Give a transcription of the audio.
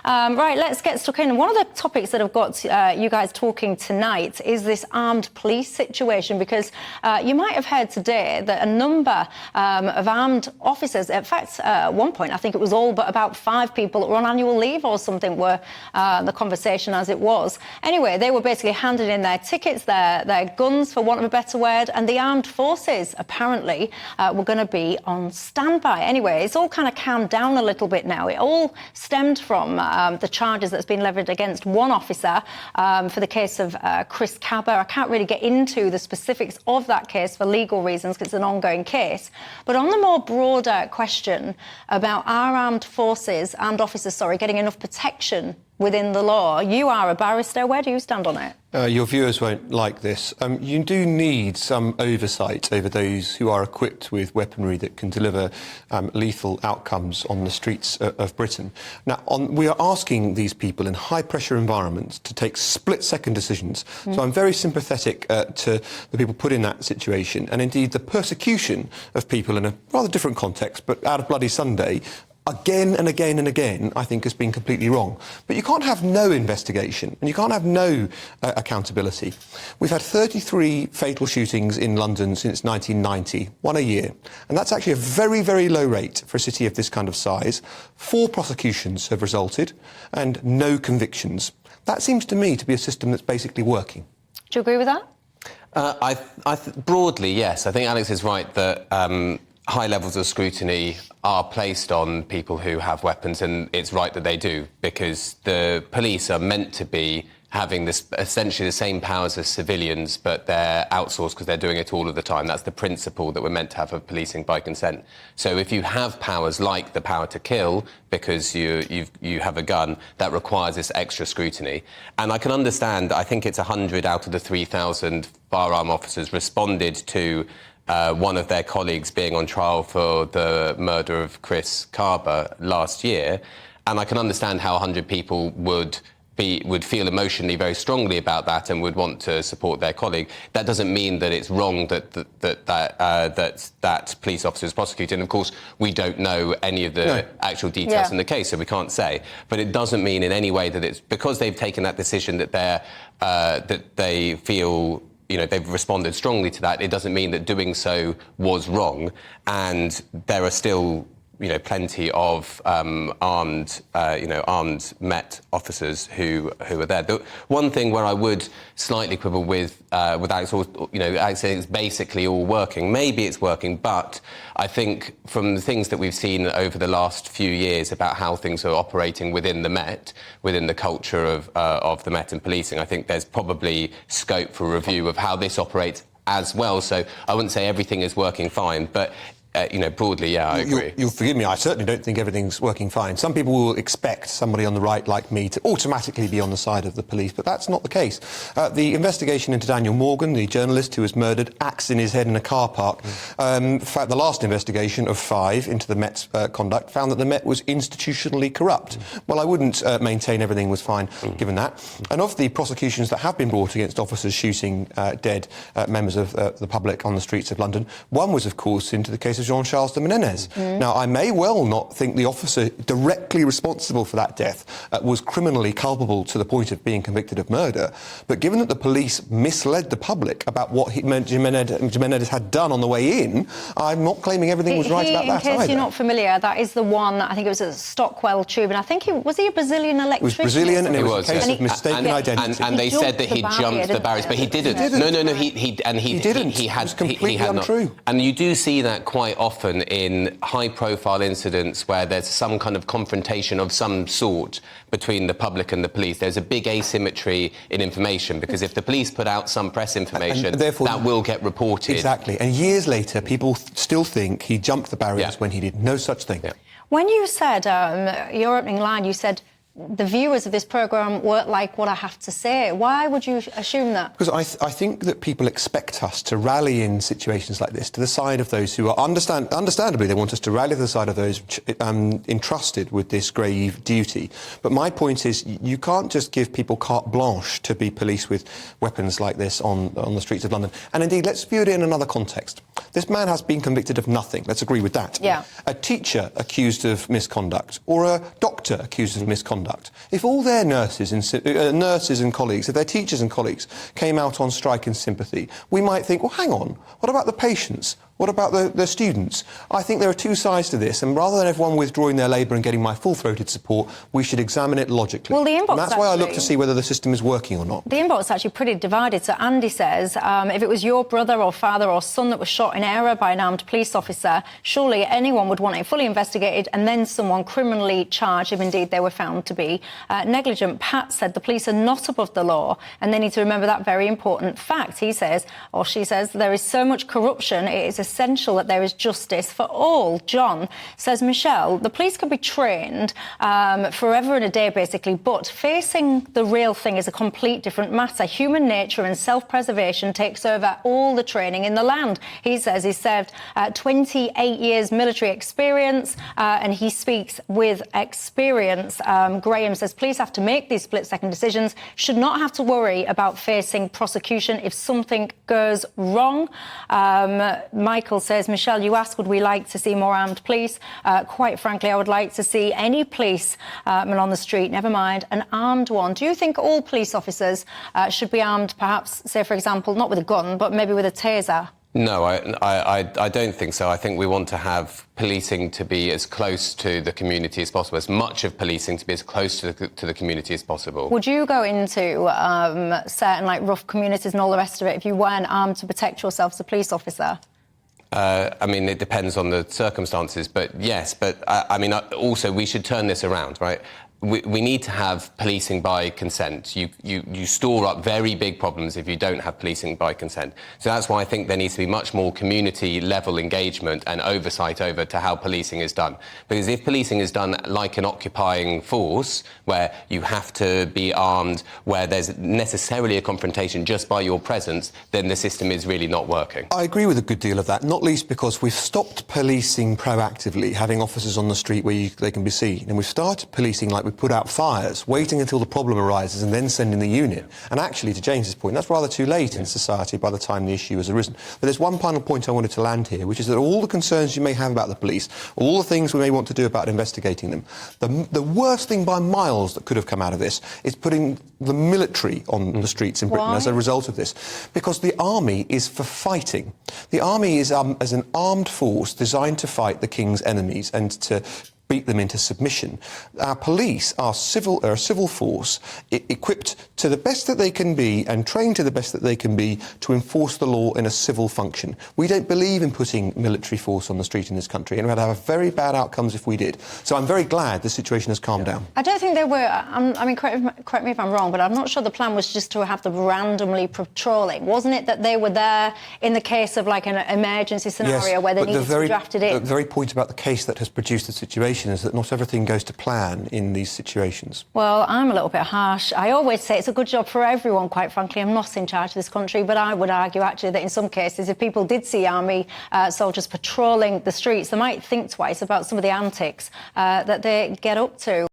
Right, let's get stuck in. One of the topics that have got you guys talking tonight is this armed police situation, because you might have heard today that a number of armed officers, in fact, at one point, I think it was all but about 5 people that were on annual leave or something were the conversation as it was. Anyway, they were basically handing in their tickets, their guns, for want of a better word, and the armed forces apparently were going to be on standby. Anyway, it's all kind of calmed down a little bit now. It all stemmed from the charges that's been levied against one officer for the case of Chris Cabba. I can't really get into the specifics of that case for legal reasons because it's an ongoing case. But on the more broader question about our armed officers, getting enough protection within the law, you are a barrister. Where do you stand on it? Your viewers won't like this. You do need some oversight over those who are equipped with weaponry that can deliver lethal outcomes on the streets of Britain. Now, we are asking these people in high-pressure environments to take split-second decisions. So I'm very sympathetic to the people put in that situation, and indeed the persecution of people in a rather different context, but out of Bloody Sunday, again and again and again, I think has been completely wrong. But you can't have no investigation and you can't have no accountability. We've had 33 fatal shootings in London since 1990, one a year. And that's actually a very, very low rate for a city of this kind of size. 4 prosecutions have resulted and no convictions. That seems to me to be a system that's basically working. Do you agree with that? Broadly, yes. I think Alex is right that high levels of scrutiny are placed on people who have weapons, and it's right that they do, because the police are meant to be having essentially the same powers as civilians, but they're outsourced because they're doing it all of the time. That's the principle that we're meant to have of policing by consent. So if you have powers like the power to kill because you have a gun, that requires this extra scrutiny. And I can understand, I think it's 100 out of the 3,000 firearm officers responded to one of their colleagues being on trial for the murder of Chris Cabba last year, and I can understand how 100 people would feel emotionally very strongly about that and would want to support their colleague. That doesn't mean that it's wrong that police officer is prosecuted. And of course, we don't know any of the actual details in the case, so we can't say. But it doesn't mean in any way that it's because they've taken that decision that they feel, they've responded strongly to that. It doesn't mean that doing so was wrong, and there are still, plenty of armed Met officers who are there. The one thing where I would slightly quibble with Alex, Alex says it's basically all working. Maybe it's working, but I think from the things that we've seen over the last few years about how things are operating within the Met, within the culture of the Met and policing, I think there's probably scope for review of how this operates as well. So I wouldn't say everything is working fine, but broadly, I agree. You'll forgive me, I certainly don't think everything's working fine. Some people will expect somebody on the right like me to automatically be on the side of the police, but that's not the case. The investigation into Daniel Morgan, the journalist who was murdered, axed in his head in a car park. In fact, the last investigation of 5 into the Met's conduct found that the Met was institutionally corrupt. Well, I wouldn't maintain everything was fine given that. And of the prosecutions that have been brought against officers shooting dead members of the public on the streets of London, one was, of course, into the case of Jean-Charles de Menendez. Now, I may well not think the officer directly responsible for that death was criminally culpable to the point of being convicted of murder, but given that the police misled the public about what de Menendez had done on the way in, I'm not claiming everything was right about that either. In case you're not familiar, that is the one, I think it was at Stockwell Tube, and I think was he a Brazilian electrician? It was Brazilian, and it was a case of mistaken identity. And they said that he jumped the barriers, but he didn't. No, he didn't. It was completely untrue. And you do see that quite often in high-profile incidents where there's some kind of confrontation of some sort between the public and the police. There's a big asymmetry in information, because if the police put out some press information, that will get reported. Exactly. And years later, people still think he jumped the barriers when he did no such thing. Yeah. When you said, your opening line, you said, the viewers of this programme won't like what I have to say. Why would you assume that? Because I think that people expect us to rally in situations like this to the side of those who are understandably, they want us to rally to the side of those entrusted with this grave duty. But my point is, you can't just give people carte blanche to be police with weapons like this on the streets of London. And indeed, let's view it in another context. This man has been convicted of nothing. Let's agree with that. Yeah. A teacher accused of misconduct or a doctor accused of misconduct. If all their nurses and colleagues, if their teachers and colleagues came out on strike in sympathy, we might think, well, hang on, what about the patients? What about the students? I think there are two sides to this, and rather than everyone withdrawing their labour and getting my full-throated support, we should examine it logically. Well, the inbox and that's why I look to see whether the system is working or not. The inbox is actually pretty divided. So Andy says, if it was your brother or father or son that was shot in error by an armed police officer, surely anyone would want it fully investigated and then someone criminally charged if indeed they were found to be negligent. Pat said the police are not above the law and they need to remember that very important fact. He says, or she says, there is so much corruption, it is essential that there is justice for all. John says, Michelle, the police can be trained forever and a day, basically, but facing the real thing is a complete different matter. Human nature and self-preservation takes over all the training in the land. He says he served 28 years military experience and he speaks with experience. Graham says police have to make these split-second decisions, should not have to worry about facing prosecution if something goes wrong. Michael says, Michelle, you asked, would we like to see more armed police? Quite frankly, I would like to see any policeman on the street, never mind an armed one. Do you think all police officers should be armed, perhaps, say, for example, not with a gun, but maybe with a taser? No, I don't think so. I think we want to have policing to be as close to the community as possible, as much of policing to be as close to the community as possible. Would you go into certain, like, rough communities and all the rest of it if you weren't armed to protect yourself as a police officer? I mean, it depends on the circumstances, but yes. But I mean, also we should turn this around, right? We need to have policing by consent. You store up very big problems if you don't have policing by consent. So that's why I think there needs to be much more community-level engagement and oversight over to how policing is done. Because if policing is done like an occupying force, where you have to be armed, where there's necessarily a confrontation just by your presence, then the system is really not working. I agree with a good deal of that, not least because we've stopped policing proactively, having officers on the street where they can be seen, and we've started policing like we put out fires, waiting until the problem arises and then sending the unit. And actually, to James's point, that's rather too late in society by the time the issue has arisen. But there's one final point I wanted to land here, which is that all the concerns you may have about the police, all the things we may want to do about investigating them, the worst thing by miles that could have come out of this is putting the military on the streets in Britain. Why? As a result of this. Because the army is for fighting. The army is as an armed force designed to fight the king's enemies and to beat them into submission. Our police are a civil force equipped to the best that they can be and trained to the best that they can be to enforce the law in a civil function. We don't believe in putting military force on the street in this country, and we'd have very bad outcomes if we did. So I'm very glad the situation has calmed down. I don't think they were, I mean, correct me if I'm wrong, but I'm not sure the plan was just to have them randomly patrolling. Wasn't it that they were there in the case of like an emergency scenario where they needed to be drafted in? The very point about the case that has produced the situation is that not everything goes to plan in these situations. Well, I'm a little bit harsh. I always say it's a good job for everyone, quite frankly. I'm not in charge of this country, but I would argue, actually, that in some cases, if people did see army soldiers patrolling the streets, they might think twice about some of the antics that they get up to.